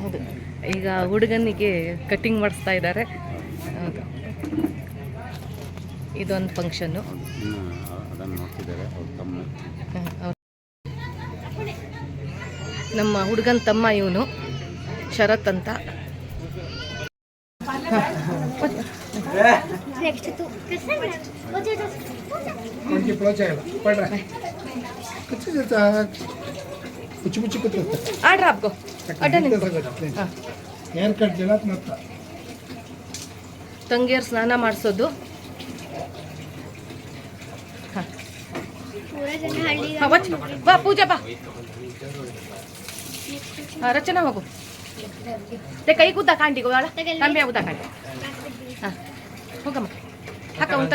ಹೌದು, ಈಗ ಹುಡುಗನಿಗೆ ಕಟ್ಟಿಂಗ್ ಮಾಡಿಸ್ತಾ ಇದ್ದಾರೆ. ಹೌದು, ಇದೊಂದು ಫಂಕ್ಷನ್ನು. ನಮ್ಮ ಹುಡುಗನ ತಮ್ಮ ಇವನು ಶರತ್ ಅಂತ. ತಂಗಿಯರು ಸ್ನಾನ ಮಾಡಿಸೋದು. ಬಾ ಪೂಜಾ, ಬಾ ರಚನಾ ಹೋಗು. ಕೈ ಕೂದ ಕಾಂಟಿಗೆ ತಂಬೆ ಆಗುತ್ತಾ ಕಾಂಟಿ. ಹಾಂ ಹೋಗಮ್ಮ, ಹಾಕ ಉಂಟ.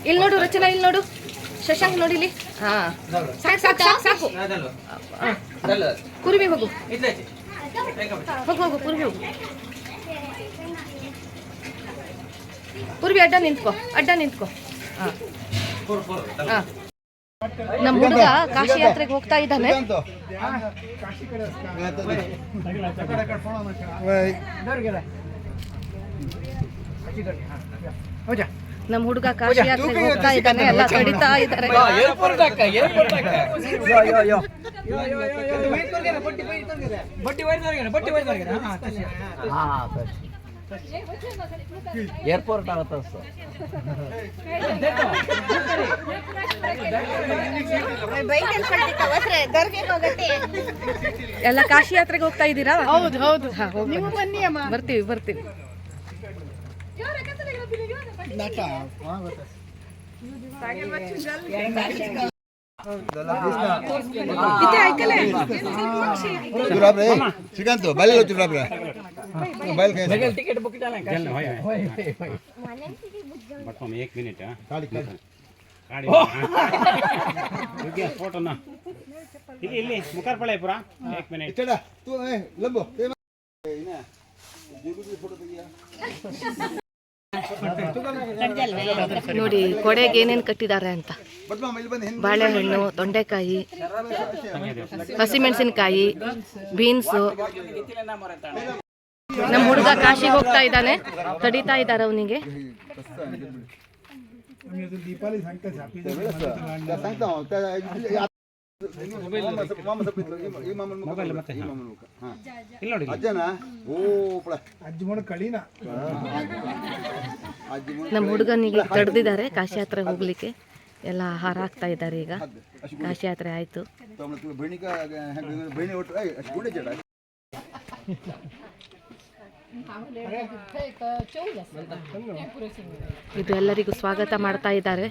ಇಲ್ಲಿ ನೋಡು ರಚನಾ, ಇಲ್ಲಿ ನೋಡು. ಶಶಾಂಕ್ ನೋಡಿ ಇಲ್ಲಿ. ಹಾಂ ಸಾಕು ಸಾಕು ಸಾಕು ಸಾಕು. ಕುರುಬಿ ಹೋಗು, ಹೋಗು ಹೋಗು ಕುರುಬಿ ಹೋಗು. ಕುರುಬಿ ಅಡ್ಡ ನಿಂತ್ಕೋ, ಅಡ್ಡ ನಿಂತ್ಕೋ. ಹಾಂ ಹಾಂ, ನಮ್ಮ ಹುಡುಗ ಕಾಶಿ ಯಾತ್ರೆಗೆ ಹೋಗ್ತಾ ಇದ್ದಾನೆ. ನಮ್ಮ ಹುಡುಗ ಕಾಶಿ ಯಾತ್ರೆಗೆ ಹೋಗ್ತಾ ಇದ್ದಾನೆ. ಎಲ್ಲ ಕಡಿತಾ ಇದ್ದಾರೆ. ಏರ್ಪೋರ್ಟ್ ಆಗುತ್ತೆ ಎಲ್ಲ ಕಾಶಿ ಯಾತ್ರೆಗೆ ಹೋಗ್ತಾ ಇದ್ದೀರಾ? ಹೌದು ಹೌದು, ಬರ್ತೀವಿ ಬರ್ತೀವಿ. ಶ್ರೀಕಾಂತ್ ಬಯಲು ಟಿಕೆಟ್ ಬುಕ್ एक मिनिट फोटो ना ಇಲ್ಲಿ ಮುಖರ್ಪಳೆ ಪುರ 1 ಮಿನಿಟ್ ನೋಡಿ ಕೊಡೆಗೆ ಏನೇನು ಕಟ್ಟಿದ್ದಾರೆ ಅಂತ. ಬಾಳೆಹಣ್ಣು, ತೊಂಡೆಕಾಯಿ, ಹಸಿಮೆಣಸಿನಕಾಯಿ, ಬೀನ್ಸು. ನಮ್ಮ ಹುಡುಗ ಕಾಶಿಗೆ ಹೋಗ್ತಾ ಇದ್ದಾನೆ. ತಡಿತಾ ಇದ್ದಾರೆ ಅವನಿಗೆ. ನಮ್ಮ ಹುಡುಗನಿಗೆ ತಡೆದಿದ್ದಾರೆ ಕಾಶಿ ಯಾತ್ರೆ ಹೋಗ್ಲಿಕ್ಕೆ. ಎಲ್ಲ ಆಹಾರ ಹಾಕ್ತಾ ಇದ್ದಾರೆ. ಈಗ ಕಾಶಿ ಯಾತ್ರೆ ಆಯ್ತು. ಇದು ಎಲ್ಲರಿಗೂ ಸ್ವಾಗತ ಮಾಡ್ತಾ ಇದ್ದಾರೆ.